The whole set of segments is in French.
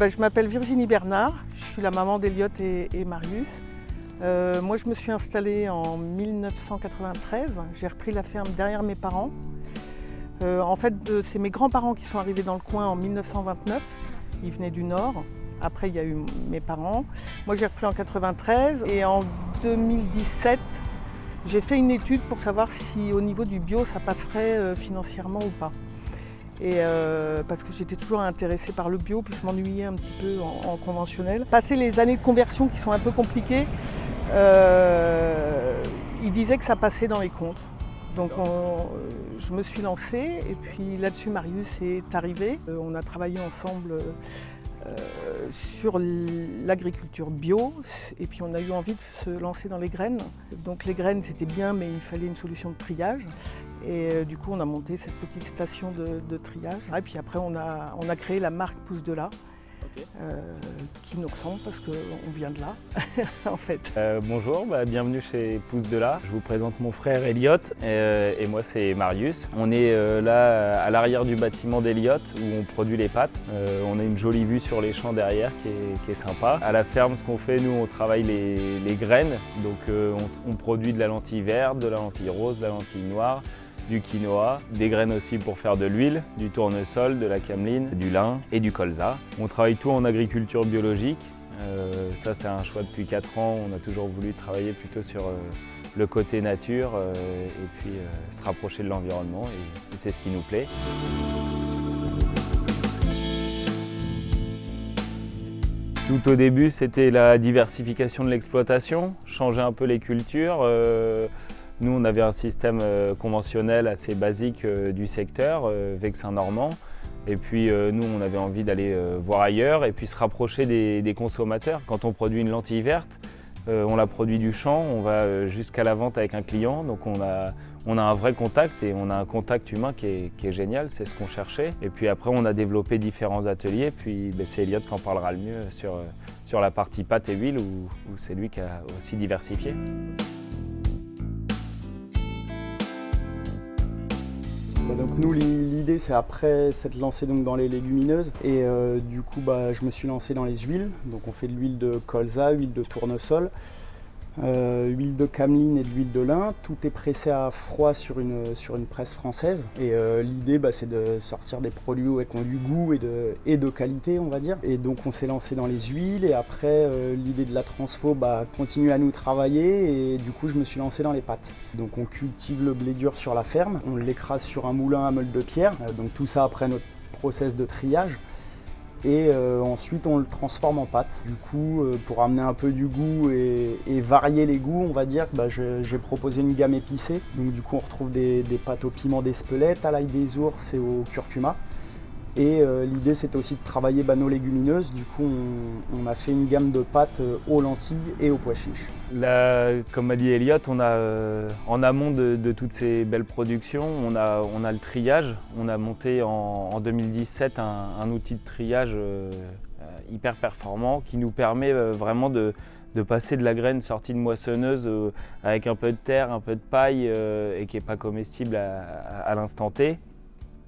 Je m'appelle Virginie Bernard, je suis la maman d'Eliott et Marius. Moi je me suis installée en 1993, j'ai repris la ferme derrière mes parents. En fait c'est mes grands-parents qui sont arrivés dans le coin en 1929, ils venaient du nord. Après il y a eu mes parents. Moi j'ai repris en 93 et en 2017 j'ai fait une étude pour savoir si au niveau du bio ça passerait financièrement ou pas. Parce que j'étais toujours intéressée par le bio, puis je m'ennuyais un petit peu en conventionnel. Passé les années de conversion qui sont un peu compliquées, il disait que ça passait dans les comptes. Donc je me suis lancée et puis là-dessus Marius est arrivé. On a travaillé ensemble sur l'agriculture bio et puis on a eu envie de se lancer dans les graines. Donc les graines c'était bien mais il fallait une solution de triage. Et du coup, on a monté cette petite station de triage. Et puis après, on a créé la marque Pousse de là, qui nous ressemble parce qu'on vient de là, en fait. Bonjour, bienvenue chez Pousse de là. Je vous présente mon frère Eliott et moi c'est Marius. On est là à l'arrière du bâtiment d'Eliott où on produit les pâtes. On a une jolie vue sur les champs derrière qui est sympa. À la ferme, ce qu'on fait, nous, on travaille les graines. Donc on produit de la lentille verte, de la lentille rose, de la lentille noire, du quinoa, des graines aussi pour faire de l'huile, du tournesol, de la cameline, du lin et du colza. On travaille tout en agriculture biologique. Ça c'est un choix depuis 4 ans. On a toujours voulu travailler plutôt sur le côté nature et puis se rapprocher de l'environnement et c'est ce qui nous plaît. Tout au début c'était la diversification de l'exploitation, changer un peu les cultures. Nous, on avait un système conventionnel assez basique du secteur, Vexin normand. Et puis nous, on avait envie d'aller voir ailleurs et puis se rapprocher des consommateurs. Quand on produit une lentille verte, on la produit du champ, on va jusqu'à la vente avec un client. Donc on a un vrai contact et on a un contact humain qui est génial, c'est ce qu'on cherchait. Et puis après, on a développé différents ateliers. Puis c'est Eliott qui en parlera le mieux sur la partie pâte et huile où c'est lui qui a aussi diversifié. Donc nous l'idée c'est après s'être lancé donc dans les légumineuses et du coup je me suis lancé dans les huiles. Donc on fait de l'huile de colza, huile de tournesol, huile de cameline et de l'huile de lin. Tout est pressé à froid sur une presse française et l'idée c'est de sortir des produits qui ont du goût et de qualité on va dire. Et donc on s'est lancé dans les huiles et après l'idée de la transfo continue à nous travailler et du coup je me suis lancé dans les pâtes. Donc on cultive le blé dur sur la ferme, on l'écrase sur un moulin à meule de pierre, donc tout ça après notre process de triage. Et ensuite on le transforme en pâte. Du coup pour amener un peu du goût et varier les goûts on va dire, j'ai proposé une gamme épicée. Donc du coup on retrouve des pâtes au piment d'Espelette, à l'ail des ours et au curcuma. Et l'idée c'était aussi de travailler nos légumineuses. Du coup on a fait une gamme de pâtes aux lentilles et aux pois chiches. Là, comme m'a dit Eliott, on a en amont de toutes ces belles productions, on a le triage. On a monté en 2017 un outil de triage hyper performant qui nous permet vraiment de passer de la graine sortie de moissonneuse avec un peu de terre, un peu de paille et qui n'est pas comestible à l'instant T.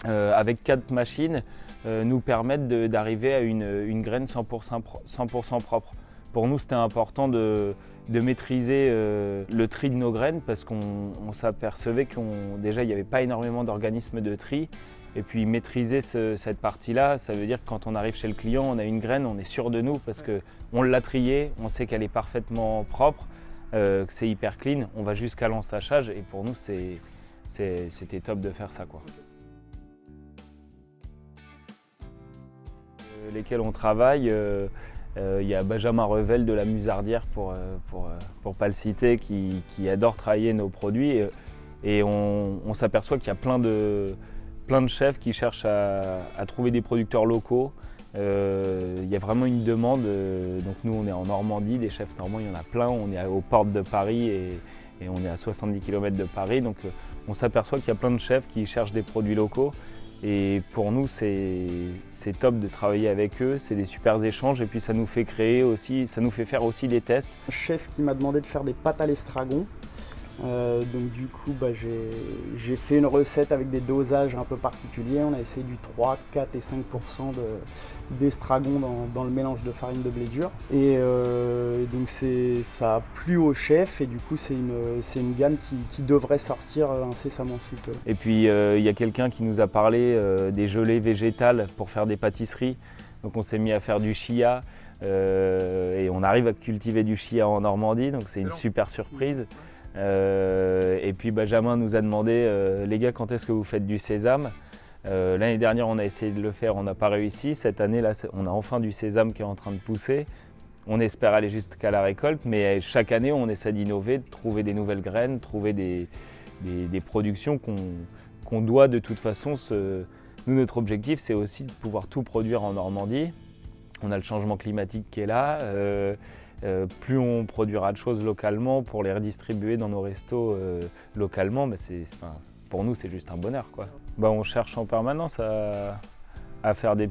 Avec 4 machines, nous permettent d'arriver à une graine 100% propre. Pour nous, c'était important de maîtriser le tri de nos graines parce qu'on s'apercevait déjà il n'y avait pas énormément d'organismes de tri. Et puis maîtriser cette partie-là, ça veut dire que quand on arrive chez le client, on a une graine, on est sûr de nous parce qu'on l'a triée, on sait qu'elle est parfaitement propre, que c'est hyper clean, on va jusqu'à l'ensachage et pour nous c'était top de faire ça, quoi. Lesquels on travaille, il y a Benjamin Revel de la Musardière pour pas le citer qui adore travailler nos produits et on s'aperçoit qu'il y a plein de chefs qui cherchent à trouver des producteurs locaux. Il y a vraiment une demande, donc nous on est en Normandie, des chefs normands il y en a plein, on est aux portes de Paris et on est à 70 km de Paris, donc on s'aperçoit qu'il y a plein de chefs qui cherchent des produits locaux. Et pour nous, c'est top de travailler avec eux, c'est des super échanges et puis ça nous fait faire aussi des tests. Un chef qui m'a demandé de faire des pâtes à l'estragon. Donc du coup j'ai fait une recette avec des dosages un peu particuliers. On a essayé du 3, 4 et 5% d'estragon dans le mélange de farine de blé dur. Et donc ça a plu au chef et du coup c'est une gamme qui devrait sortir incessamment sous peu. Et puis il y a quelqu'un qui nous a parlé des gelées végétales pour faire des pâtisseries. Donc on s'est mis à faire du chia et on arrive à cultiver du chia en Normandie, donc c'est une super surprise. Et puis Benjamin nous a demandé les gars, quand est-ce que vous faites du sésame? L'année dernière on a essayé de le faire, on n'a pas réussi. Cette année là on a enfin du sésame qui est en train de pousser. On espère aller jusqu'à la récolte, mais chaque année on essaie d'innover, de trouver des nouvelles graines, trouver des productions qu'on doit de toute façon. Nous, notre objectif c'est aussi de pouvoir tout produire en Normandie. On a le changement climatique qui est là. Plus on produira de choses localement pour les redistribuer dans nos restos localement, pour nous c'est juste un bonheur, quoi. On cherche en permanence à faire des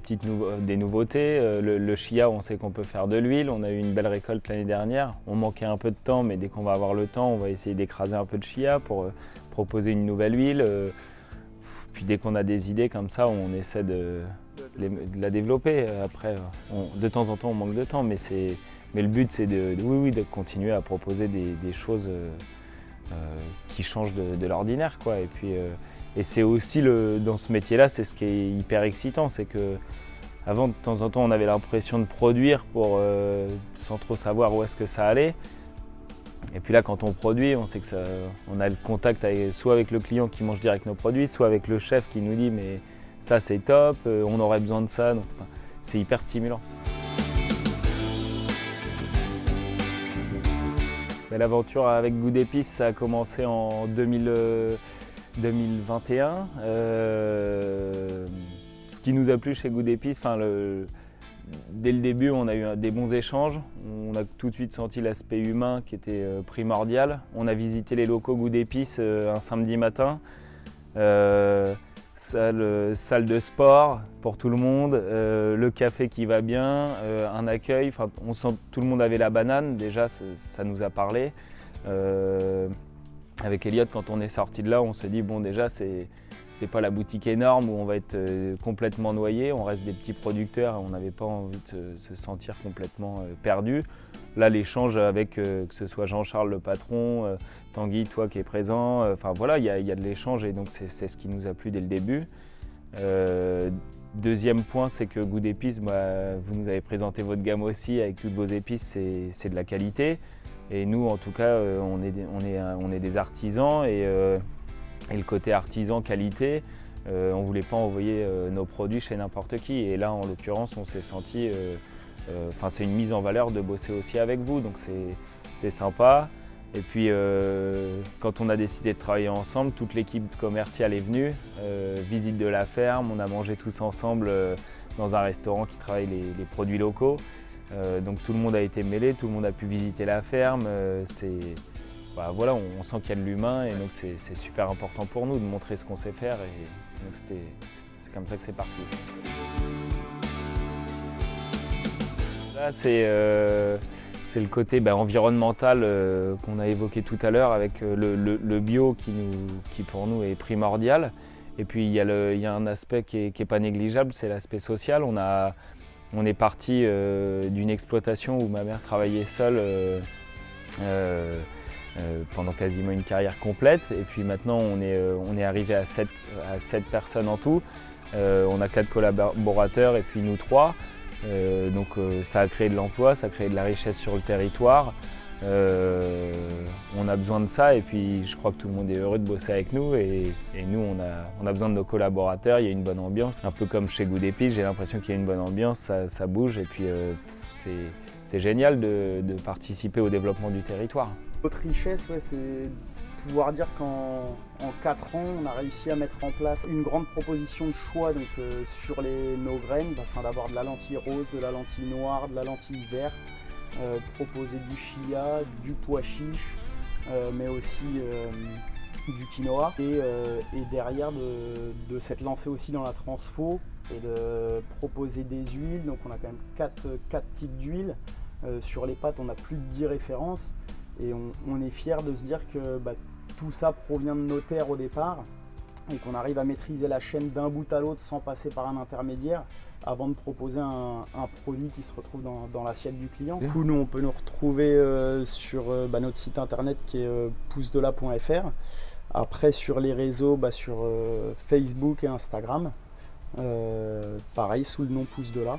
nouveautés. Le chia, on sait qu'on peut faire de l'huile. On a eu une belle récolte l'année dernière. On manquait un peu de temps, mais dès qu'on va avoir le temps, on va essayer d'écraser un peu de chia pour proposer une nouvelle huile. Puis dès qu'on a des idées comme ça, on essaie de la développer. Après, de temps en temps, on manque de temps, mais le but, c'est de continuer à proposer des choses qui changent de l'ordinaire, quoi. Et puis, et c'est aussi dans ce métier-là, c'est ce qui est hyper excitant, c'est que avant, de temps en temps, on avait l'impression de produire sans trop savoir où est-ce que ça allait. Et puis là, quand on produit, on sait que on a le contact soit avec le client qui mange direct nos produits, soit avec le chef qui nous dit mais ça c'est top, on aurait besoin de ça. Donc, c'est hyper stimulant. L'aventure avec Goût d'épices, ça a commencé en 2021. Ce qui nous a plu chez Goût d'épices, dès le début, on a eu des bons échanges. On a tout de suite senti l'aspect humain qui était primordial. On a visité les locaux Goût d'épices un samedi matin. Salle de sport pour tout le monde, le café qui va bien, un accueil. On sent que tout le monde avait la banane. Déjà, ça nous a parlé. Avec Elliot, quand on est sorti de là, on s'est dit bon, déjà, c'est pas la boutique énorme où on va être complètement noyé, on reste des petits producteurs et on n'avait pas envie de se sentir complètement perdu. Là, l'échange avec que ce soit Jean-Charles le patron, Tanguy, toi qui es présent, voilà, il y a de l'échange et donc c'est ce qui nous a plu dès le début. Deuxième point, c'est que Goût d'épices, vous nous avez présenté votre gamme aussi avec toutes vos épices, c'est de la qualité. Et nous, en tout cas, on est des artisans et le côté artisan, qualité, on ne voulait pas envoyer nos produits chez n'importe qui. Et là, en l'occurrence, on s'est senti, c'est une mise en valeur de bosser aussi avec vous, donc c'est sympa. Et puis, quand on a décidé de travailler ensemble, toute l'équipe commerciale est venue, visite de la ferme, on a mangé tous ensemble dans un restaurant qui travaille les produits locaux. Donc tout le monde a été mêlé, tout le monde a pu visiter la ferme. Voilà, on sent qu'il y a de l'humain et donc c'est super important pour nous de montrer ce qu'on sait faire et donc c'est comme ça que c'est parti. Là c'est le côté environnemental qu'on a évoqué tout à l'heure avec le bio qui pour nous est primordial. Et puis il y a un aspect qui est pas négligeable, c'est l'aspect social. On est parti d'une exploitation où ma mère travaillait seule pendant quasiment une carrière complète et puis maintenant on est arrivé à 7 personnes en tout. On a 4 collaborateurs et puis nous 3. Donc ça a créé de l'emploi, ça a créé de la richesse sur le territoire. On a besoin de ça et puis je crois que tout le monde est heureux de bosser avec nous et nous on a besoin de nos collaborateurs, il y a une bonne ambiance. Un peu comme chez Goût d'épices, j'ai l'impression qu'il y a une bonne ambiance, ça bouge et puis c'est génial de participer au développement du territoire. Notre richesse, c'est pouvoir dire qu'en 4 ans, on a réussi à mettre en place une grande proposition de choix donc, sur nos graines, afin d'avoir de la lentille rose, de la lentille noire, de la lentille verte, proposer du chia, du pois chiche, mais aussi du quinoa. Et derrière de s'être lancé aussi dans la transfo et de proposer des huiles. Donc on a quand même 4 types d'huiles. Sur les pâtes, on a plus de 10 références. Et on est fiers de se dire que tout ça provient de nos terres au départ et qu'on arrive à maîtriser la chaîne d'un bout à l'autre sans passer par un intermédiaire avant de proposer un produit qui se retrouve dans l'assiette du client. Du coup, nous, on peut nous retrouver sur notre site internet qui est poussedela.fr. Après, sur les réseaux, sur Facebook et Instagram, pareil, sous le nom Pousse de là.